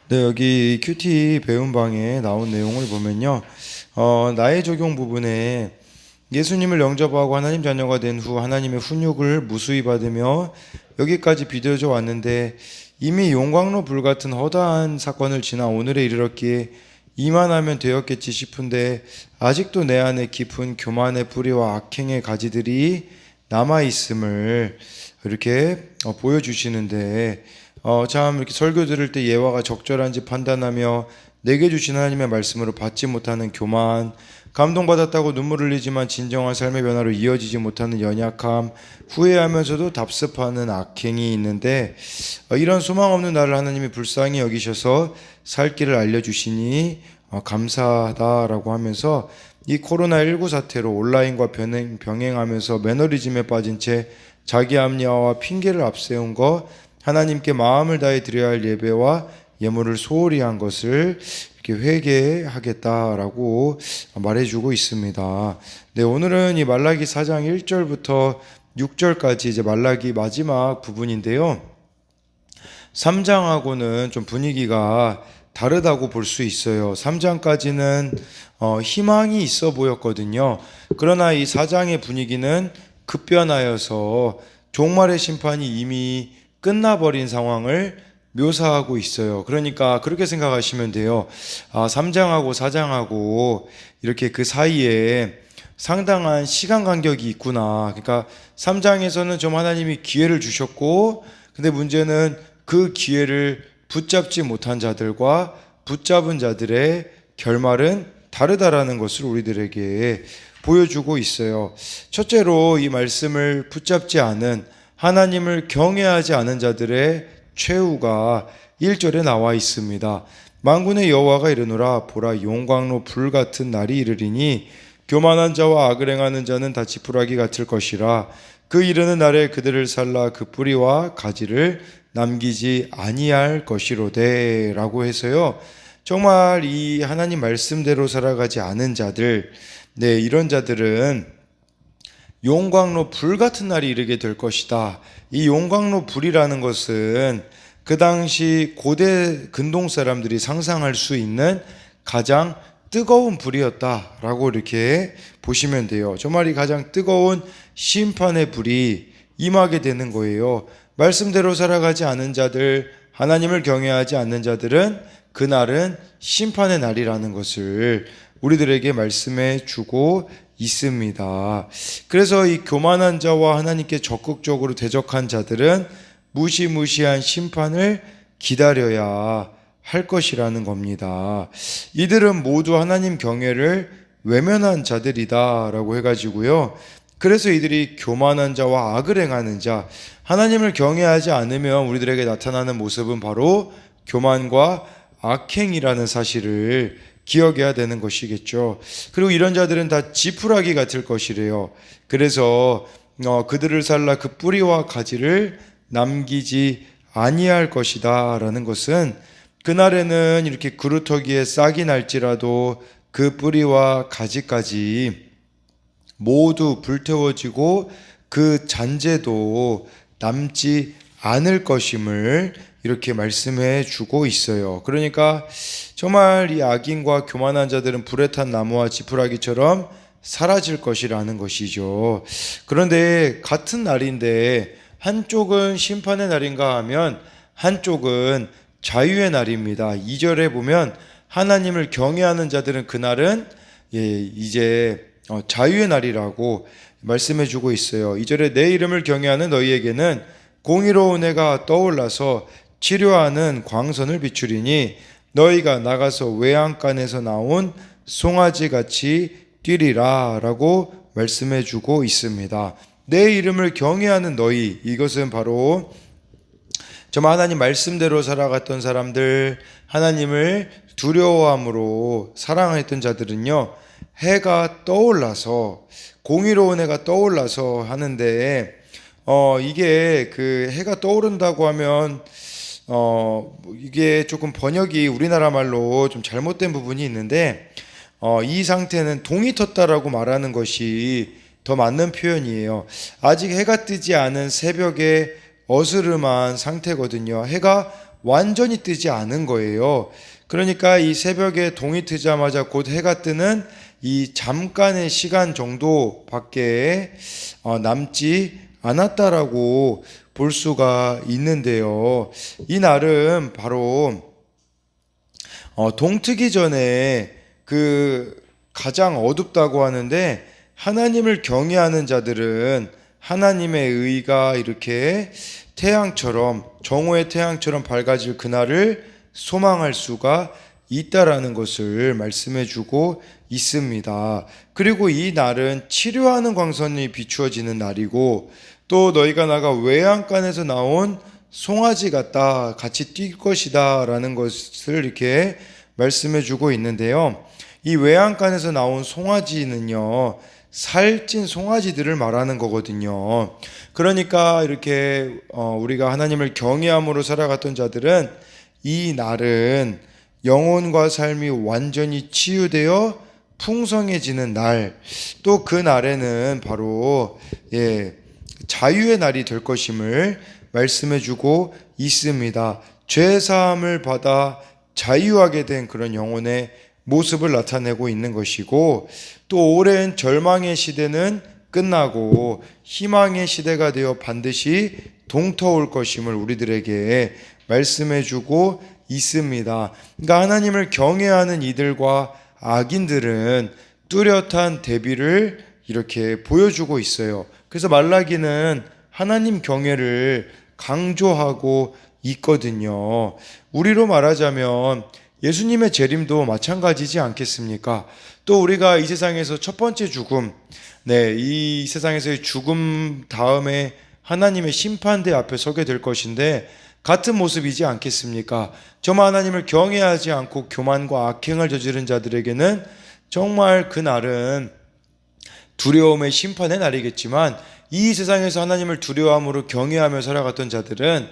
네, 여기 큐티 배움방에 나온 내용을 보면요. 나의 적용 부분에 예수님을 영접하고 하나님 자녀가 된 후 하나님의 훈육을 무수히 받으며 여기까지 비뎌져 왔는데 이미 용광로 불같은 허다한 사건을 지나 오늘에 이르렀기에 이만하면 되었겠지 싶은데 아직도 내 안에 깊은 교만의 뿌리와 악행의 가지들이 남아있음을 이렇게 보여주시는데 참 이렇게 설교 들을 때 예화가 적절한지 판단하며 내게 주신 하나님의 말씀으로 받지 못하는 교만, 감동받았다고 눈물 흘리지만 진정한 삶의 변화로 이어지지 못하는 연약함, 후회하면서도 답습하는 악행이 있는데 이런 소망 없는 나를 하나님이 불쌍히 여기셔서 살 길을 알려주시니 감사하다라고 하면서 이 코로나19 사태로 온라인과 병행하면서 매너리즘에 빠진 채 자기 합리화와 핑계를 앞세운 것, 하나님께 마음을 다해 드려야 할 예배와 예물을 소홀히 한 것을 이렇게 회개하겠다라고 말해주고 있습니다. 네, 오늘은 이 말라기 4장 1절부터 6절까지 이제 말라기 마지막 부분인데요. 3장하고는 좀 분위기가 다르다고 볼 수 있어요. 3장까지는 희망이 있어 보였거든요. 그러나 이 4장의 분위기는 급변하여서 종말의 심판이 이미 끝나버린 상황을 묘사하고 있어요. 그러니까 그렇게 생각하시면 돼요. 3장하고 4장하고 이렇게 그 사이에 상당한 시간 간격이 있구나. 그러니까 3장에서는 좀 하나님이 기회를 주셨고, 근데 문제는 그 기회를 붙잡지 못한 자들과 붙잡은 자들의 결말은 다르다라는 것을 우리들에게 보여주고 있어요. 첫째로 이 말씀을 붙잡지 않은, 하나님을 경외하지 않은 자들의 최후가 1절에 나와 있습니다. 만군의 여호와가 이르노라, 보라 용광로 불같은 날이 이르리니 교만한 자와 악을 행하는 자는 다 지푸라기 같을 것이라. 그 이르는 날에 그들을 살라 그 뿌리와 가지를 남기지 아니할 것이로되 라고 해서요, 정말 이 하나님 말씀대로 살아가지 않은 자들, 네, 이런 자들은 용광로 불 같은 날이 이르게 될 것이다. 이 용광로 불이라는 것은 그 당시 고대 근동 사람들이 상상할 수 있는 가장 뜨거운 불이었다라고 이렇게 보시면 돼요. 정말 이 가장 뜨거운 심판의 불이 임하게 되는 거예요. 말씀대로 살아가지 않은 자들, 하나님을 경외하지 않는 자들은 그날은 심판의 날이라는 것을 우리들에게 말씀해 주고 있습니다. 그래서 이 교만한 자와 하나님께 적극적으로 대적한 자들은 무시무시한 심판을 기다려야 할 것이라는 겁니다. 이들은 모두 하나님 경외를 외면한 자들이다라고 해가지고요. 그래서 이들이 교만한 자와 악을 행하는 자, 하나님을 경외하지 않으면 우리들에게 나타나는 모습은 바로 교만과 악행이라는 사실을 기억해야 되는 것이겠죠. 그리고 이런 자들은 다 지푸라기 같을 것이래요. 그래서 그들을 살라 그 뿌리와 가지를 남기지 아니할 것이다 라는 것은, 그날에는 이렇게 그루터기에 싹이 날지라도 그 뿌리와 가지까지 모두 불태워지고 그 잔재도 남지 않을 것임을 이렇게 말씀해 주고 있어요. 그러니까 정말 이 악인과 교만한 자들은 불에 탄 나무와 지푸라기처럼 사라질 것이라는 것이죠. 그런데 같은 날인데 한쪽은 심판의 날인가 하면 한쪽은 자유의 날입니다. 2절에 보면 하나님을 경외하는 자들은 그날은 이제 자유의 날이라고 말씀해 주고 있어요. 2절에 내 이름을 경외하는 너희에게는 공의로운 해가 떠올라서 치료하는 광선을 비추리니 너희가 나가서 외양간에서 나온 송아지같이 뛰리라 라고 말씀해 주고 있습니다. 내 이름을 경외하는 너희, 이것은 바로 정말 하나님 말씀대로 살아갔던 사람들, 하나님을 두려워함으로 사랑했던 자들은요, 해가 떠올라서, 공의로운 해가 떠올라서 하는데 이게 그 해가 떠오른다고 하면 이게 조금 번역이 우리나라 말로 좀 잘못된 부분이 있는데 이 상태는 동이 텄다라고 말하는 것이 더 맞는 표현이에요. 아직 해가 뜨지 않은 새벽에 어스름한 상태거든요. 해가 완전히 뜨지 않은 거예요. 그러니까 이 새벽에 동이 트자마자 곧 해가 뜨는 이 잠깐의 시간 정도밖에 남지 않았다라고 볼 수가 있는데요. 이 날은 바로 동트기 전에 그 가장 어둡다고 하는데, 하나님을 경외하는 자들은 하나님의 의가 이렇게 태양처럼, 정오의 태양처럼 밝아질 그날을 소망할 수가 있다라는 것을 말씀해 주고 있습니다. 그리고 이 날은 치료하는 광선이 비추어지는 날이고, 또 너희가 나가 외양간에서 나온 송아지 같다, 같이 뛸 것이다 라는 것을 이렇게 말씀해 주고 있는데요. 이 외양간에서 나온 송아지는요, 살찐 송아지들을 말하는 거거든요. 그러니까 이렇게 우리가 하나님을 경외함으로 살아갔던 자들은 이 날은 영혼과 삶이 완전히 치유되어 풍성해지는 날, 또 그 날에는 바로 자유의 날이 될 것임을 말씀해 주고 있습니다. 죄 사함을 받아 자유하게 된 그런 영혼의 모습을 나타내고 있는 것이고, 또 오랜 절망의 시대는 끝나고 희망의 시대가 되어 반드시 동터올 것임을 우리들에게 말씀해 주고 있습니다. 그러니까 하나님을 경외하는 이들과 악인들은 뚜렷한 대비를 이렇게 보여주고 있어요. 그래서 말라기는 하나님 경외를 강조하고 있거든요. 우리로 말하자면 예수님의 재림도 마찬가지지 않겠습니까? 또 우리가 이 세상에서 첫 번째 죽음, 이 세상에서의 죽음 다음에 하나님의 심판대 앞에 서게 될 것인데, 같은 모습이지 않겠습니까? 저만 하나님을 경외하지 않고 교만과 악행을 저지른 자들에게는 정말 그 날은 두려움의 심판의 날이겠지만, 이 세상에서 하나님을 두려워함으로 경외하며 살아갔던 자들은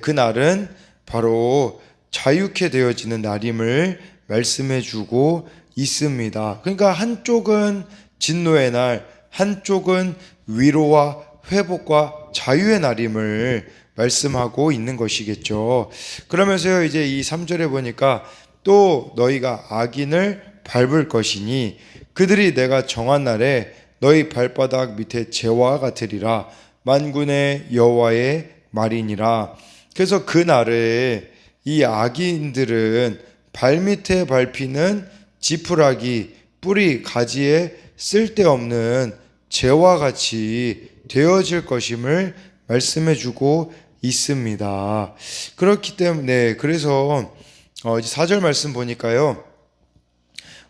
그 날은 바로 자유케 되어지는 날임을 말씀해 주고 있습니다. 그러니까 한쪽은 진노의 날, 한쪽은 위로와 회복과 자유의 날임을 말씀하고 있는 것이겠죠. 그러면서요, 이제 이 3절에 보니까 또 너희가 악인을 밟을 것이니 그들이 내가 정한 날에 너희 발바닥 밑에 재와 같으리라. 만군의 여호와의 말이니라. 그래서 그 날에 이 악인들은 발밑에 밟히는 지푸라기, 뿌리, 가지에 쓸데없는 재와 같이 되어질 것임을 말씀해 주고 있습니다. 그렇기 때문에 그래서 4절 말씀 보니까요,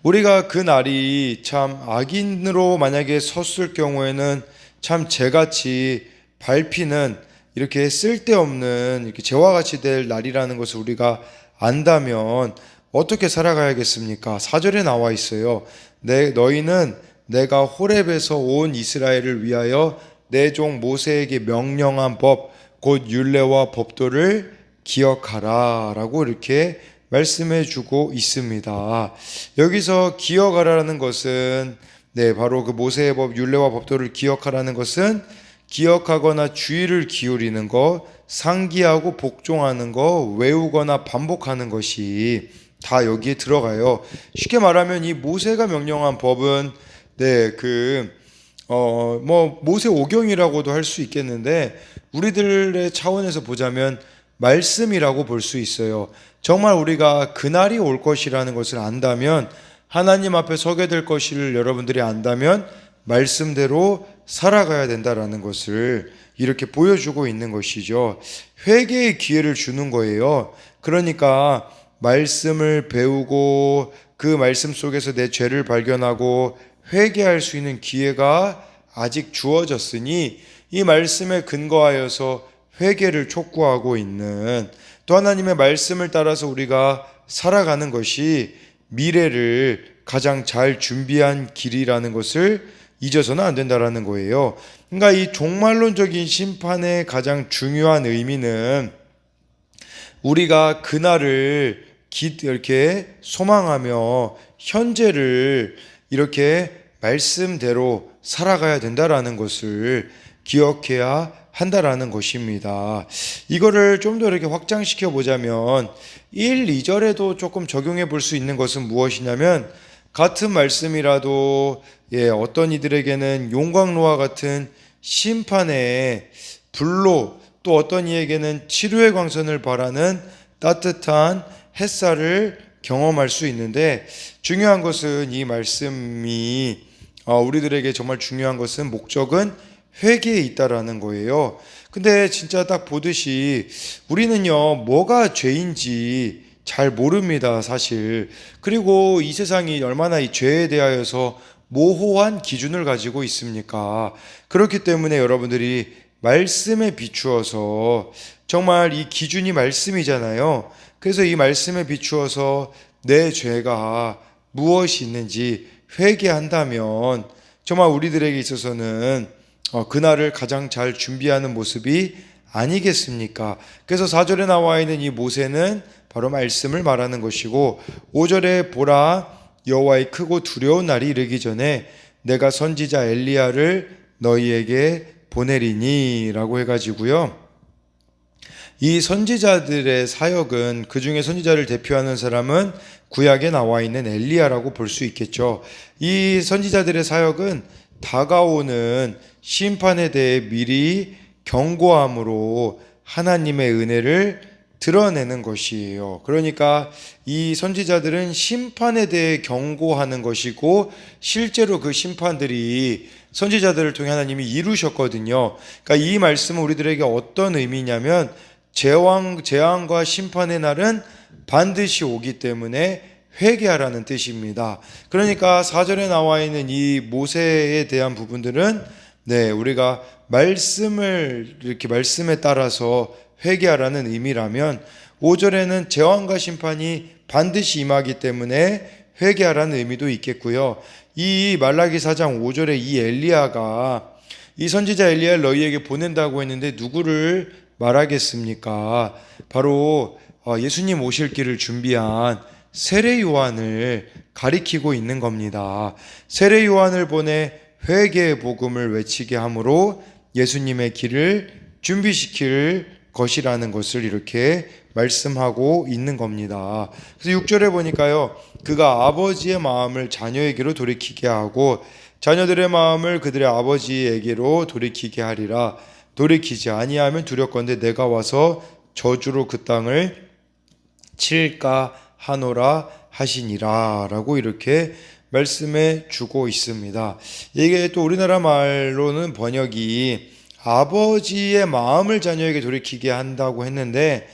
우리가 그 날이 참 악인으로 만약에 섰을 경우에는 참 재같이 밟히는, 이렇게 쓸데없는 이렇게 재와 같이 될 날이라는 것을 우리가 안다면 어떻게 살아가야겠습니까? 4절에 나와 있어요. 너희는 내가 호렙에서 온 이스라엘을 위하여 내 종 모세에게 명령한 법, 곧 율례와 법도를 기억하라 라고 이렇게 말씀해 주고 있습니다. 여기서 기억하라는 것은 바로 그 모세의 법, 율례와 법도를 기억하라는 것은 기억하거나 주의를 기울이는 것, 상기하고 복종하는 것, 외우거나 반복하는 것이 다 여기에 들어가요. 쉽게 말하면 이 모세가 명령한 법은 모세 오경이라고도 할 수 있겠는데, 우리들의 차원에서 보자면 말씀이라고 볼 수 있어요. 정말 우리가 그날이 올 것이라는 것을 안다면, 하나님 앞에 서게 될 것을 여러분들이 안다면 말씀대로 살아가야 된다라는 것을 이렇게 보여주고 있는 것이죠. 회개의 기회를 주는 거예요. 그러니까 말씀을 배우고 그 말씀 속에서 내 죄를 발견하고 회개할 수 있는 기회가 아직 주어졌으니, 이 말씀에 근거하여서 회개를 촉구하고 있는, 또 하나님의 말씀을 따라서 우리가 살아가는 것이 미래를 가장 잘 준비한 길이라는 것을 잊어서는 안 된다라는 거예요. 그러니까 이 종말론적인 심판의 가장 중요한 의미는 우리가 그날을 이렇게 소망하며 현재를 이렇게 말씀대로 살아가야 된다라는 것을 기억해야 한다라는 것입니다. 이거를 좀 더 이렇게 확장시켜 보자면 1, 2절에도 조금 적용해 볼 수 있는 것은 무엇이냐면 같은 말씀이라도 어떤 이들에게는 용광로와 같은 심판의 불로 또 어떤 이에게는 치료의 광선을 바라는 따뜻한 햇살을 경험할 수 있는데 중요한 것은 이 말씀이 우리들에게 정말 중요한 것은 목적은 회개에 있다라는 거예요. 근데 진짜 딱 보듯이 우리는요 뭐가 죄인지 잘 모릅니다 사실. 그리고 이 세상이 얼마나 이 죄에 대하여서 모호한 기준을 가지고 있습니까? 그렇기 때문에 여러분들이 말씀에 비추어서 정말 이 기준이 말씀이잖아요. 그래서 이 말씀에 비추어서 내 죄가 무엇이 있는지 회개한다면 정말 우리들에게 있어서는 그날을 가장 잘 준비하는 모습이 아니겠습니까? 그래서 4절에 나와 있는 이 모세는 바로 말씀을 말하는 것이고 5절에 보라 여호와의 크고 두려운 날이 이르기 전에 내가 선지자 엘리야를 너희에게 보내리니 라고 해가지고요. 이 선지자들의 사역은 그 중에 선지자를 대표하는 사람은 구약에 나와 있는 엘리야라고 볼 수 있겠죠. 이 선지자들의 사역은 다가오는 심판에 대해 미리 경고함으로 하나님의 은혜를 드러내는 것이에요. 그러니까 이 선지자들은 심판에 대해 경고하는 것이고 실제로 그 심판들이 선지자들을 통해 하나님이 이루셨거든요. 그러니까 이 말씀은 우리들에게 어떤 의미냐면 재앙과 심판의 날은 반드시 오기 때문에 회개하라는 뜻입니다. 그러니까 4절에 나와 있는 이 모세에 대한 부분들은 우리가 말씀을 이렇게 말씀에 따라서 회개하라는 의미라면 5절에는 재앙과 심판이 반드시 임하기 때문에 회개하라는 의미도 있겠고요. 이 말라기 4장 5절에 이 엘리야가 이 선지자 엘리야를 너희에게 보낸다고 했는데 누구를 말하겠습니까? 바로 예수님 오실 길을 준비한 세례 요한을 가리키고 있는 겁니다. 세례 요한을 보내 회개의 복음을 외치게 함으로 예수님의 길을 준비시킬 것이라는 것을 이렇게 말씀하고 있는 겁니다. 그래서 6절에 보니까요, 그가 아버지의 마음을 자녀에게로 돌이키게 하고 자녀들의 마음을 그들의 아버지에게로 돌이키게 하리라. 돌이키지 아니하면 두렵건대 내가 와서 저주로 그 땅을 칠까 하노라 하시니라 라고 이렇게 말씀해 주고 있습니다. 이게 또 우리나라 말로는 번역이 아버지의 마음을 자녀에게 돌이키게 한다고 했는데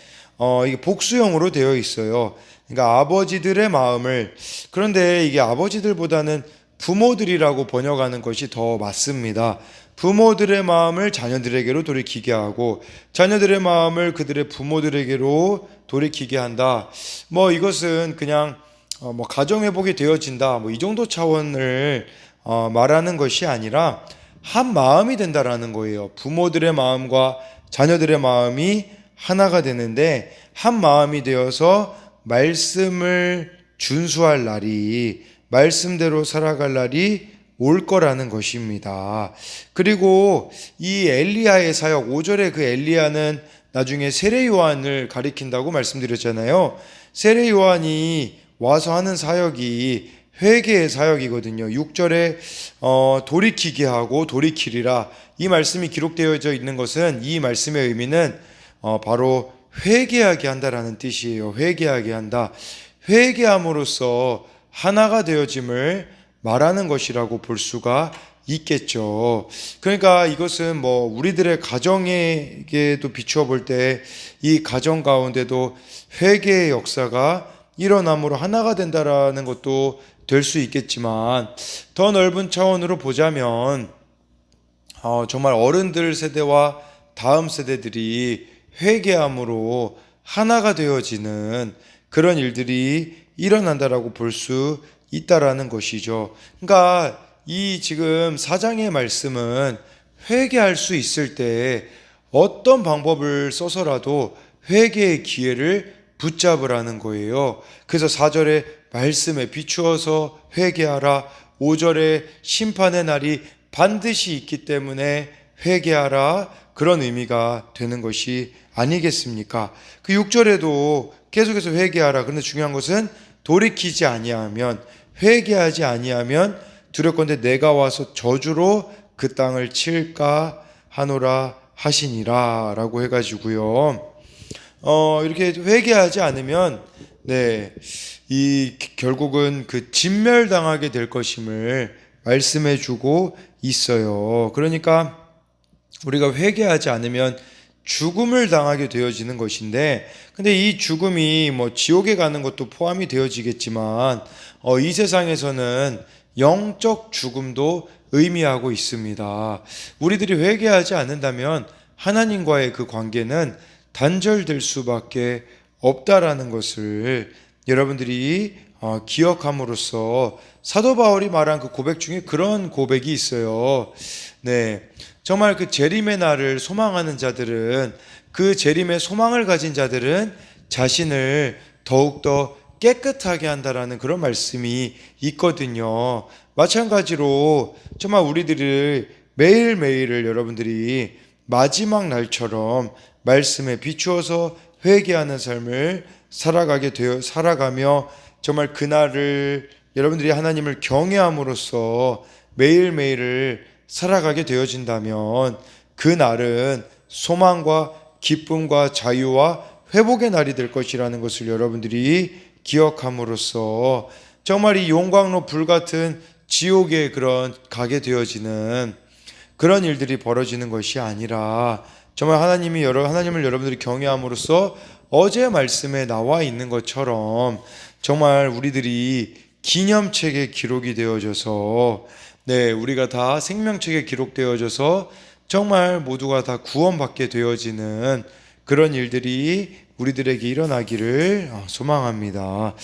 이게 복수형으로 되어 있어요. 그러니까 아버지들의 마음을, 그런데 이게 아버지들보다는 부모들이라고 번역하는 것이 더 맞습니다. 부모들의 마음을 자녀들에게로 돌이키게 하고 자녀들의 마음을 그들의 부모들에게로 돌이키게 한다. 이것은 그냥 가정회복이 되어진다 이 정도 차원을 말하는 것이 아니라 한 마음이 된다라는 거예요. 부모들의 마음과 자녀들의 마음이 하나가 되는데 한 마음이 되어서 말씀을 준수할 날이, 말씀대로 살아갈 날이 올 거라는 것입니다. 그리고 이 엘리야의 사역, 5절에 그 엘리야는 나중에 세례 요한을 가리킨다고 말씀드렸잖아요. 세례 요한이 와서 하는 사역이 회개의 사역이거든요. 6절에 돌이키게 하고 돌이키리라, 이 말씀이 기록되어져 있는 것은, 이 말씀의 의미는 바로 회개하게 한다라는 뜻이에요. 회개하게 한다. 회개함으로써 하나가 되어짐을 말하는 것이라고 볼 수가 있겠죠. 그러니까 이것은 우리들의 가정에게도 비추어 볼 때 이 가정 가운데도 회개의 역사가 일어남으로 하나가 된다라는 것도 될 수 있겠지만, 더 넓은 차원으로 보자면 정말 어른들 세대와 다음 세대들이 회개함으로 하나가 되어지는 그런 일들이 일어난다라고 볼 수 있다라는 것이죠. 그러니까 이 지금 4장의 말씀은 회개할 수 있을 때 어떤 방법을 써서라도 회개의 기회를 붙잡으라는 거예요. 그래서 4절에 말씀에 비추어서 회개하라, 5절에 심판의 날이 반드시 있기 때문에 회개하라 그런 의미가 되는 것이 아니겠습니까? 그 6절에도 계속해서 회개하라. 그런데 중요한 것은 돌이키지 아니하면, 회개하지 아니하면 두렵건대 내가 와서 저주로 그 땅을 칠까 하노라 하시니라 라고 해가지고요. 이렇게 회개하지 않으면 이 결국은 그 진멸당하게 될 것임을 말씀해 주고 있어요. 그러니까 우리가 회개하지 않으면 죽음을 당하게 되어지는 것인데, 근데 이 죽음이 뭐 지옥에 가는 것도 포함이 되어지겠지만 이 세상에서는 영적 죽음도 의미하고 있습니다. 우리들이 회개하지 않는다면 하나님과의 그 관계는 단절될 수밖에 없다라는 것을 여러분들이 기억함으로써 사도 바울이 말한 그 고백 중에 그런 고백이 있어요. 정말 그 재림의 날을 소망하는 자들은, 그 재림의 소망을 가진 자들은 자신을 더욱더 깨끗하게 한다라는 그런 말씀이 있거든요. 마찬가지로 정말 우리들을 매일매일을 여러분들이 마지막 날처럼 말씀에 비추어서 회개하는 삶을 살아가며 정말 그날을 여러분들이 하나님을 경외함으로써 매일매일을 살아가게 되어진다면 그 날은 소망과 기쁨과 자유와 회복의 날이 될 것이라는 것을 여러분들이 기억함으로써 정말 이 용광로 불같은 지옥에 가게 되어지는 그런 일들이 벌어지는 것이 아니라 정말 하나님을 여러분들이 경외함으로써 어제 말씀에 나와 있는 것처럼 정말 우리들이 기념책에 기록이 되어져서 우리가 다 생명책에 기록되어져서 정말 모두가 다 구원받게 되어지는 그런 일들이 우리들에게 일어나기를 소망합니다.